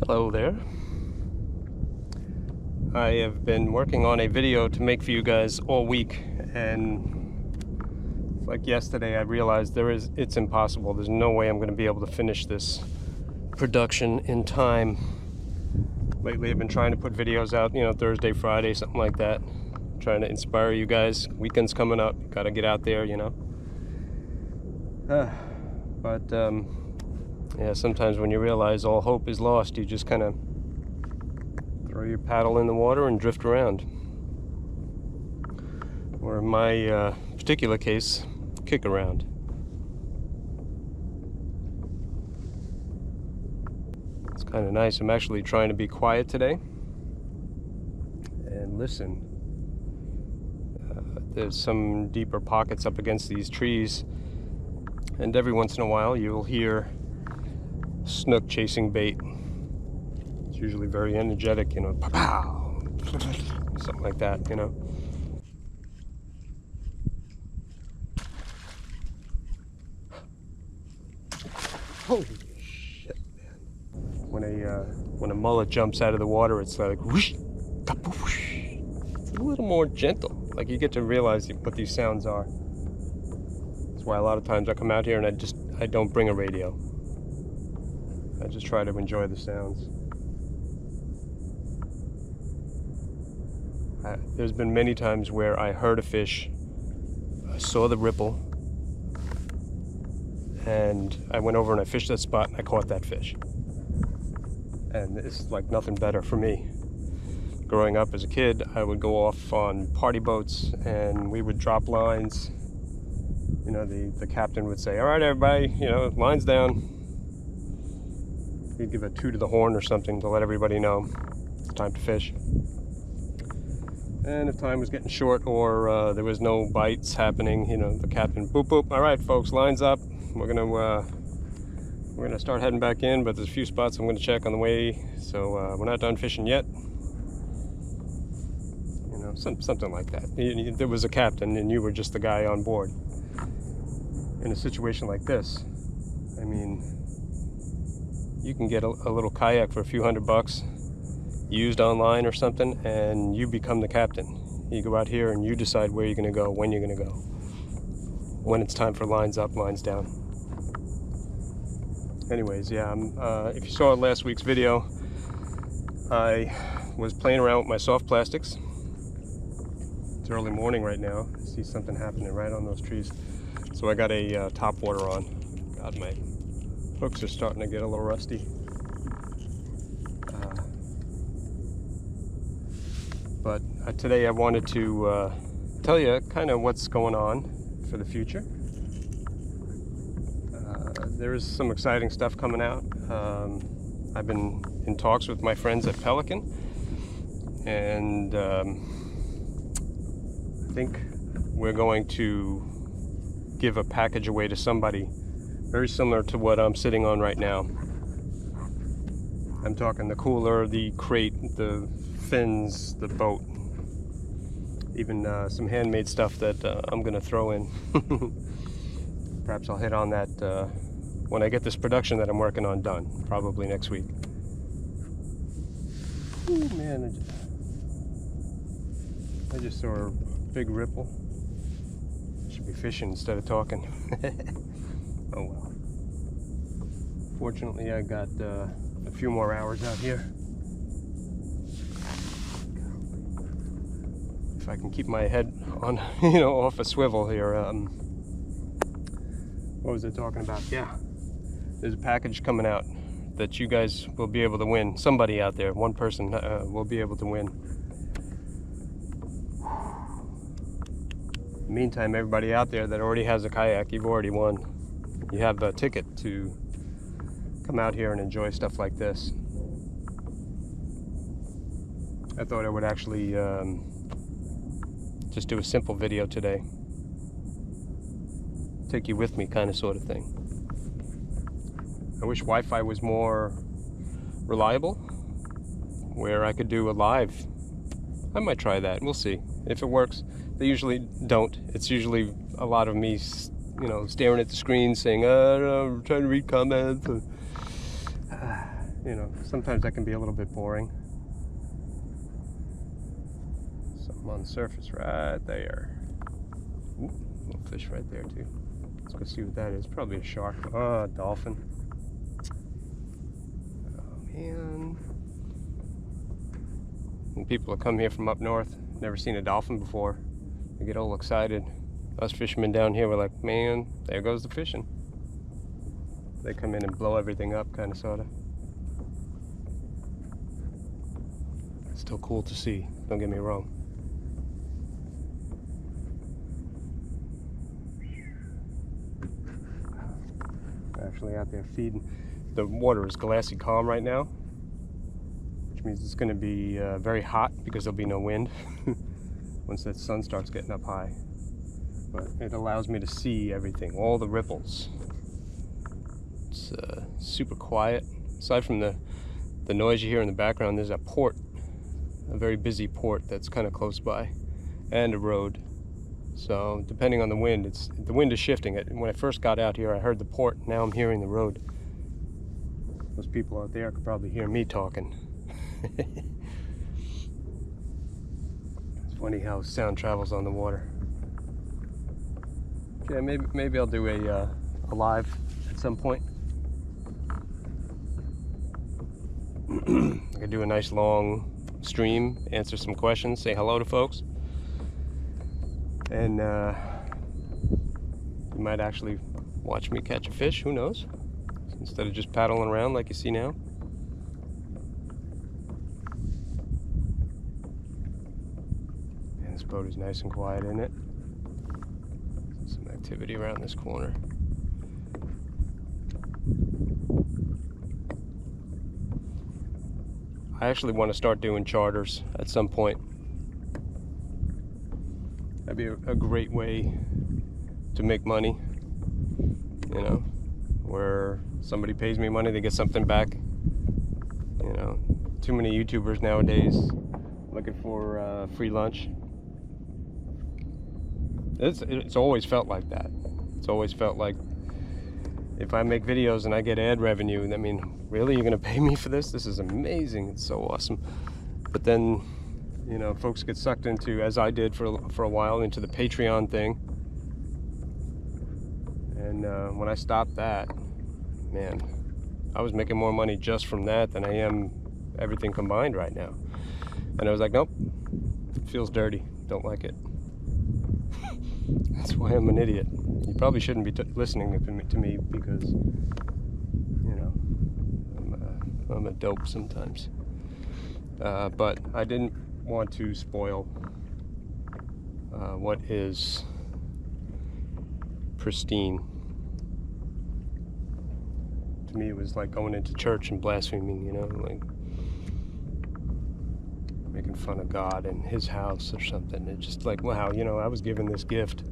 Hello there. I have been working on a video to make for you guys all week, and like yesterday I realized it's impossible. There's no way I'm going to be able to finish this production in time. Lately I've been trying to put videos out, Thursday, Friday, something like that. Trying to inspire you guys. Weekend's coming up, gotta get out there, Yeah, sometimes when you realize all hope is lost, you just kind of throw your paddle in the water and drift around. Or in my particular case, kick around. It's kind of nice. I'm actually trying to be quiet today and listen. There's some deeper pockets up against these trees, and every once in a while you'll hear snook chasing bait. It's usually very energetic, pow, something like that, Holy shit, man! When a mullet jumps out of the water, it's like whoosh, kapoosh. It's a little more gentle. Like you get to realize what these sounds are. That's why a lot of times I come out here and I don't bring a radio. I just try to enjoy the sounds. There's been many times where I heard a fish, I saw the ripple, and I went over and I fished that spot and I caught that fish. And it's like nothing better for me. Growing up as a kid, I would go off on party boats and we would drop lines. The captain would say, "All right, everybody, lines down." He'd give a toot to the horn or something to let everybody know it's time to fish. And if time was getting short or there was no bites happening, the captain, boop, boop, "All right, folks, lines up. We're gonna start heading back in, but there's a few spots I'm gonna check on the way, so we're not done fishing yet." Something like that. There was a captain and you were just the guy on board. In a situation like this, you can get a little kayak for a few $100 used online or something, and you become the captain. You go out here and you decide where you're going to go, when you're going to go, when it's time for lines up, lines down. Anyways, yeah, if you saw last week's video, I was playing around with my soft plastics. It's early morning right now. I see something happening right on those trees. So I got a top water on. God, my hooks are starting to get a little rusty. But today I wanted to tell you kind of what's going on for the future. There is some exciting stuff coming out. I've been in talks with my friends at Pelican, and I think we're going to give a package away to somebody very similar to what I'm sitting on right now. I'm talking the cooler, the crate, the fins, the boat, even some handmade stuff that I'm going to throw in. Perhaps I'll hit on that when I get this production that I'm working on done, probably next week. Ooh, man, I just saw a big ripple. Should be fishing instead of talking. Oh well. Fortunately, I got a few more hours out here. If I can keep my head on, off a swivel here. What was I talking about? Yeah, there's a package coming out that you guys will be able to win. Somebody out there, one person, will be able to win. Meantime, everybody out there that already has a kayak, you've already won. You have a ticket to come out here and enjoy stuff like this. I thought I would actually just do a simple video today. Take you with me, kind of sort of thing. I wish Wi-Fi was more reliable, where I could do a live. I might try that. We'll see if it works. They usually don't. It's usually a lot of me, staring at the screen saying, I'm trying to read comments. you know, sometimes that can be a little bit boring. Something on the surface right there. Ooh, little fish right there too. Let's go see what that is. Probably a shark. Oh, a dolphin. Oh man. When people that come here from up north, never seen a dolphin before, they get all excited. Us fishermen down here, we're like, man, there goes the fishing. They come in and blow everything up, kind of, sort of. It's still cool to see, don't get me wrong. We're actually out there feeding. The water is glassy calm right now, which means it's going to be very hot because there'll be no wind once that sun starts getting up high. But it allows me to see everything, all the ripples. It's super quiet. Aside from the noise you hear in the background, there's a port, a very busy port that's kind of close by, and a road. So depending on the wind, the wind is shifting. When I first got out here, I heard the port. Now I'm hearing the road. Those people out there could probably hear me talking. It's funny how sound travels on the water. Yeah, maybe I'll do a live at some point. I could do a nice long stream, answer some questions, say hello to folks, and you might actually watch me catch a fish. Who knows? Instead of just paddling around like you see now. And this boat is nice and quiet, isn't it? Some activity around this corner. I actually want to start doing charters at some point. That'd be a great way to make money, you know, where somebody pays me money, they get something back. You know, too many YouTubers nowadays looking for free lunch. It's always felt like that. It's always felt like if I make videos and I get ad revenue, I mean, really, you're gonna pay me for this? This is amazing. It's so awesome. But then, you know, folks get sucked into, as I did for a while, into the Patreon thing. And when I stopped that, man, I was making more money just from that than I am everything combined right now. And I was like, nope, it feels dirty. Don't like it. That's why I'm an idiot. You probably shouldn't be listening to me because, you know, I'm a dope sometimes. But I didn't want to spoil what is pristine. To me, it was like going into church and blaspheming, you know, like making fun of God and his house or something. It's just like, wow, you know, I was given this gift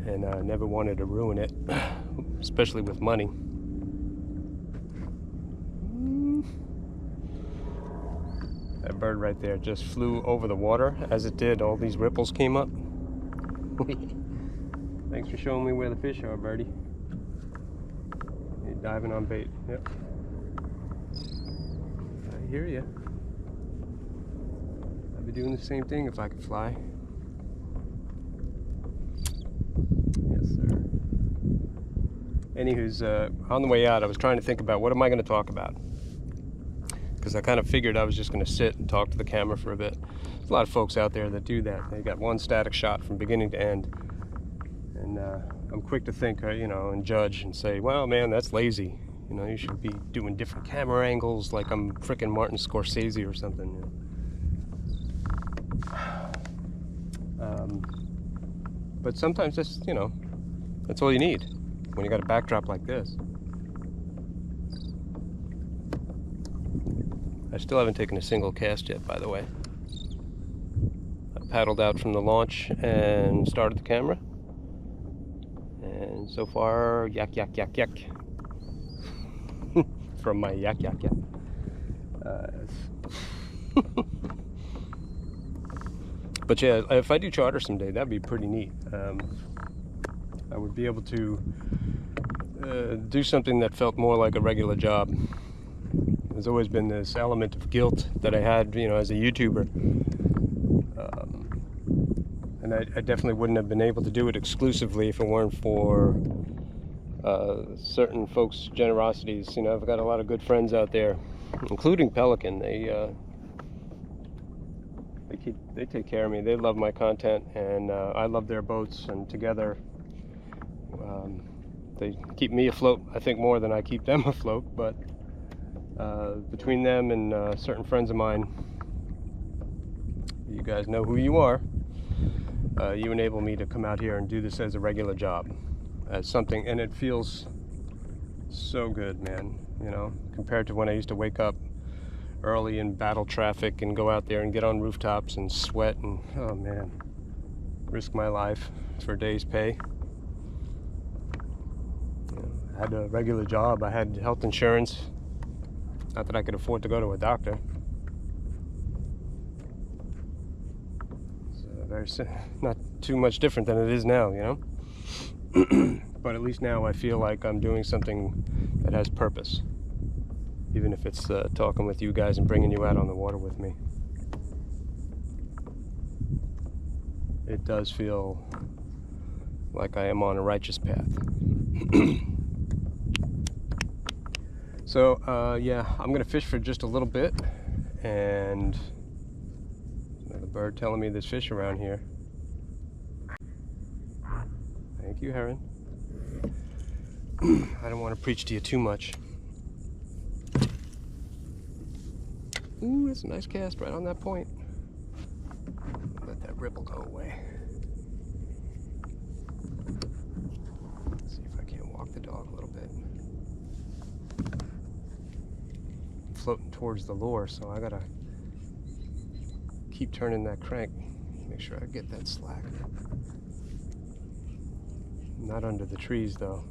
and I never wanted to ruin it, especially with money. That bird right there just flew over the water. As it did, all these ripples came up. Thanks for showing me where the fish are, birdie. You're diving on bait. Yep. I hear you. I'd be doing the same thing if I could fly. Yes, sir. Anywho's, on the way out, I was trying to think about what am I going to talk about? Because I kind of figured I was just going to sit and talk to the camera for a bit. There's a lot of folks out there that do that. They got one static shot from beginning to end. And I'm quick to think, you know, and judge and say, well, man, that's lazy. You know, you should be doing different camera angles like I'm frickin' Martin Scorsese or something. You know? But sometimes that's, you know, that's all you need when you got a backdrop like this. I still haven't taken a single cast yet, by the way. I paddled out from the launch and started the camera. And so far, yak, yak, yak, yak. From my yak, yak, yak. But yeah, if I do charter someday, that'd be pretty neat. I would be able to do something that felt more like a regular job. There's always been this element of guilt that I had, you know, as a YouTuber. And I definitely wouldn't have been able to do it exclusively if it weren't for certain folks' generosities. You know, I've got a lot of good friends out there, including Pelican. They take care of me. They love my content, and I love their boats. And together, they keep me afloat. I think more than I keep them afloat. But between them and certain friends of mine, you guys know who you are. You enable me to come out here and do this as a regular job, as something, and it feels so good, man. You know, compared to when I used to wake up early in battle traffic and go out there and get on rooftops and sweat and, oh man, risk my life for a day's pay. You know, I had a regular job. I had health insurance. Not that I could afford to go to a doctor. Not too much different than it is now, you know. But at least now I feel like I'm doing something that has purpose, even if it's talking with you guys and bringing you out on the water with me. It does feel like I am on a righteous path. So yeah, I'm gonna fish for just a little bit, and another bird telling me there's fish around here. Thank you, Heron. I don't want to preach to you too much. Ooh, that's a nice cast right on that point. Let that ripple go away. Let's see if I can't walk the dog a little bit. I'm floating towards the lure, so I gotta keep turning that crank. Make sure I get that slack. Not under the trees, though.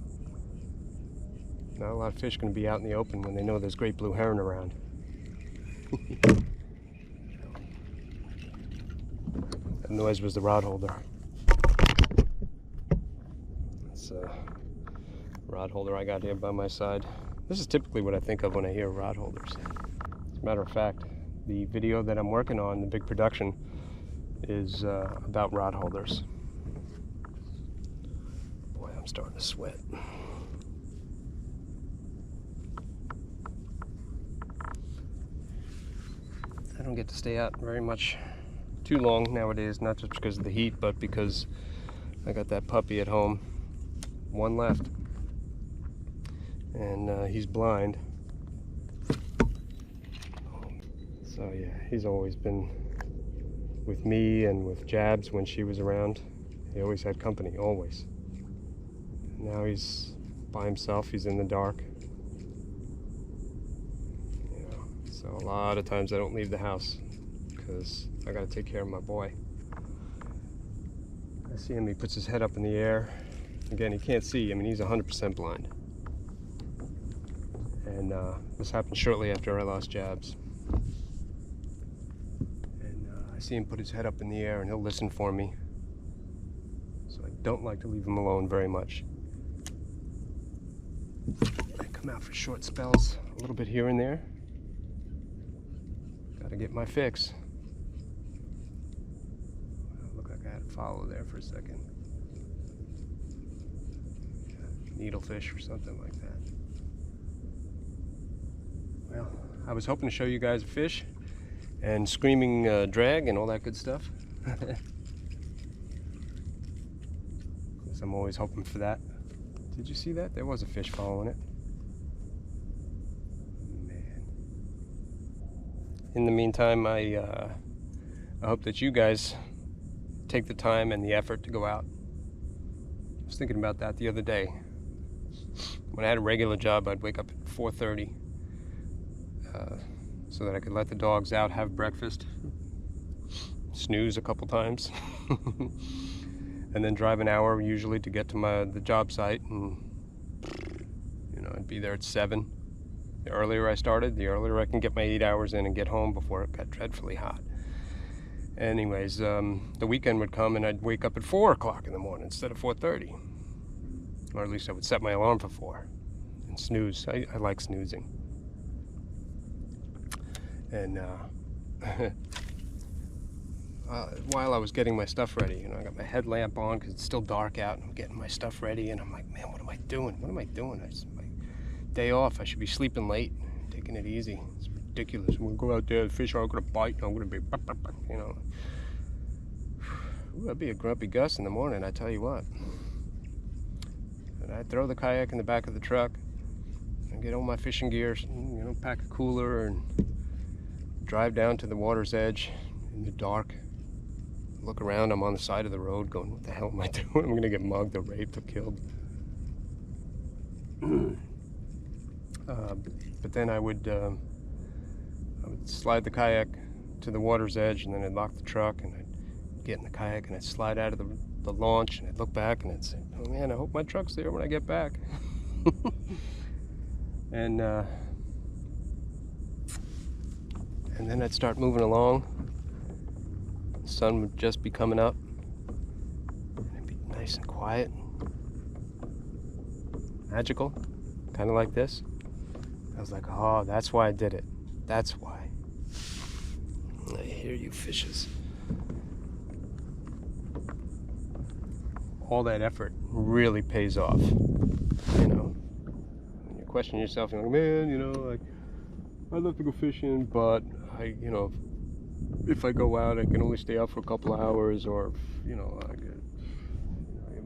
Not a lot of fish going to be out in the open when they know there's great blue heron around. That noise was the rod holder. It's a rod holder I got here by my side. This is typically what I think of when I hear rod holders. As a matter of fact, the video that I'm working on, the big production, is about rod holders. Boy, I'm starting to sweat. I don't get to stay out very much too long nowadays, not just because of the heat, but because I got that puppy at home. One left. And he's blind. So yeah, he's always been with me and with Jabs when she was around. He always had company, always. Now he's by himself, he's in the dark. So a lot of times I don't leave the house because I gotta take care of my boy. I see him, he puts his head up in the air. Again, he can't see, I mean, he's 100% blind. And this happened shortly after I lost Jabs. And I see him put his head up in the air and he'll listen for me. So I don't like to leave him alone very much. I come out for short spells, a little bit here and there. Gotta get my fix. Looked like I had a follow there for a second. Needlefish or something like that. Well, I was hoping to show you guys a fish and screaming drag and all that good stuff. Because I'm always hoping for that. Did you see that? There was a fish following it. In the meantime, I hope that you guys take the time and the effort to go out. I was thinking about that the other day. When I had a regular job, I'd wake up at 4:30 so that I could let the dogs out, have breakfast, snooze a couple times, and then drive an hour usually to get to the job site. And you know, I'd be there at 7. The earlier I started, the earlier I can get my 8 hours in and get home before it got dreadfully hot. Anyways, the weekend would come and I'd wake up at 4 o'clock in the morning instead of 4:30. Or at least I would set my alarm for 4 and snooze. I like snoozing. And while I was getting my stuff ready, I got my headlamp on because it's still dark out, and I'm getting my stuff ready, and I'm like, man, what am I doing? What am I doing? It's my day off. I should be sleeping late, taking it easy. It's ridiculous. I'm gonna go out there, the fish are gonna bite, and I'm gonna be, Ooh, I'd be a grumpy Gus in the morning, I tell you what. And I throw the kayak in the back of the truck, and get all my fishing gear, pack a cooler, and drive down to the water's edge in the dark. Look around, I'm on the side of the road going, what the hell am I doing? I'm gonna get mugged or raped or killed. But then I would slide the kayak to the water's edge, and then I'd lock the truck, and I'd get in the kayak, and I'd slide out of the launch, and I'd look back, and I'd say, oh man, I hope my truck's there when I get back. And then I'd start moving along. The sun would just be coming up, and it'd be nice and quiet, magical, kind of like this. I was like, oh, that's why I did it. That's why. I hear you fishes. All that effort really pays off. You question yourself, you're like, man, I'd love to go fishing, but if I go out, I can only stay out for a couple of hours, or it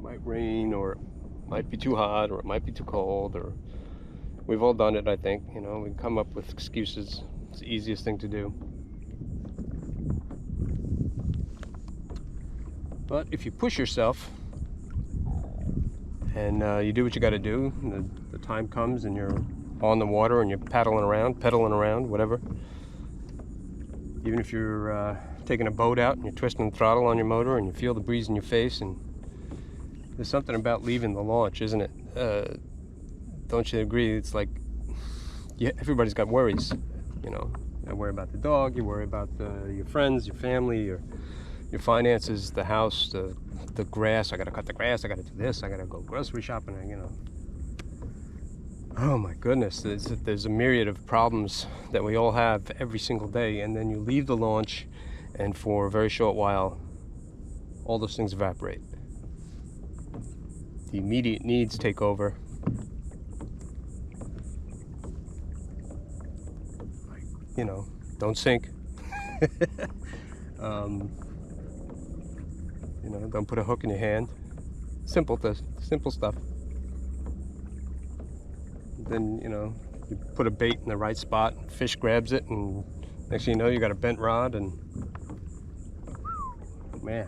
might rain, or it might be too hot, or it might be too cold, or we've all done it, I think. We can come up with excuses. It's the easiest thing to do. But if you push yourself and you do what you got to do, and the time comes and you're on the water and you're pedaling around, whatever. Even if you're taking a boat out and you're twisting the throttle on your motor and you feel the breeze in your face, and there's something about leaving the launch, isn't it? Don't you agree? It's like, everybody's got worries. You worry about the dog, you worry about your friends, your family, your finances, the house, the grass. I gotta cut the grass, I gotta do this, I gotta go grocery shopping, Oh my goodness, there's a myriad of problems that we all have every single day, and then you leave the launch, and for a very short while, all those things evaporate. The immediate needs take over. Don't sink. Don't put a hook in your hand. Simple stuff. Then, you put a bait in the right spot, fish grabs it, and next thing you know, you got a bent rod, and man,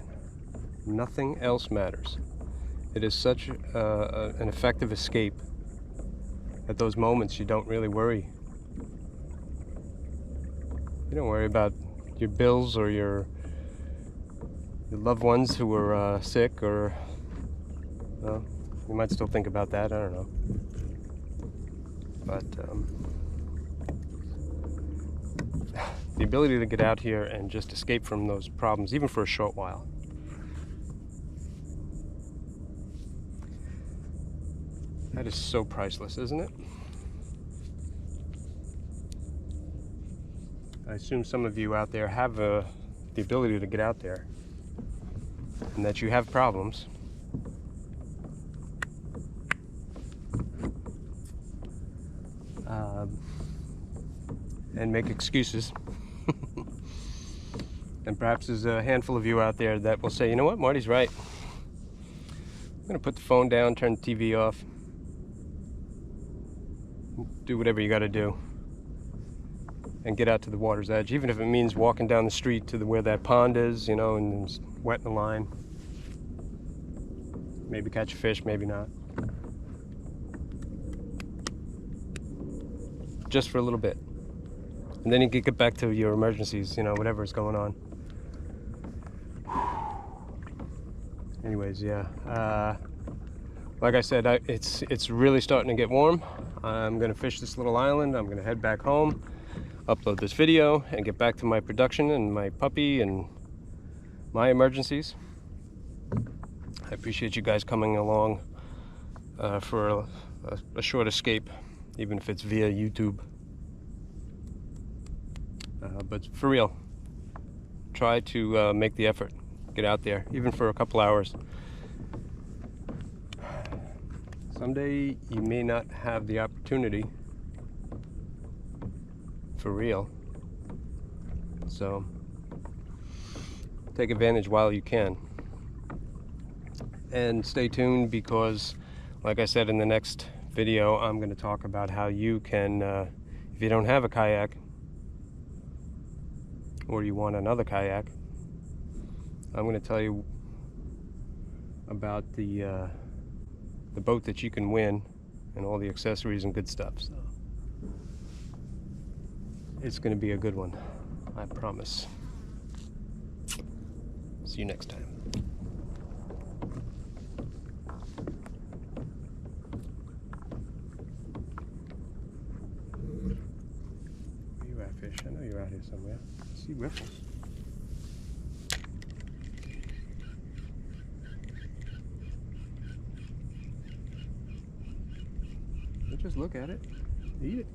nothing else matters. It is such an effective escape. At those moments, you don't really worry. You don't worry about your bills or your loved ones who are sick, or you might still think about that, I don't know. But the ability to get out here and just escape from those problems, even for a short while, that is so priceless, isn't it? I assume some of you out there have the ability to get out there, and that you have problems. And make excuses. And perhaps there's a handful of you out there that will say, you know what, Marty's right. I'm gonna put the phone down, turn the TV off, do whatever you gotta do, and get out to the water's edge, even if it means walking down the street to where that pond is, and it's wet in the line. Maybe catch a fish, maybe not. Just for a little bit. And then you can get back to your emergencies, whatever's going on. Anyways, yeah. Like I said, it's really starting to get warm. I'm gonna fish this little island. I'm gonna head back home, upload this video, and get back to my production and my puppy and my emergencies. I appreciate you guys coming along for a short escape, even if it's via YouTube. But for real, try to make the effort. Get out there, even for a couple hours. Someday you may not have the opportunity for real. So take advantage while you can. And stay tuned, because like I said, in the next video I'm going to talk about how you can, if you don't have a kayak or you want another kayak, I'm going to tell you about the boat that you can win and all the accessories and good stuff. So it's going to be a good one, I promise. See you next time. Where you at, fish? I know you're out here somewhere. I see ripples. Just look at it. Eat it.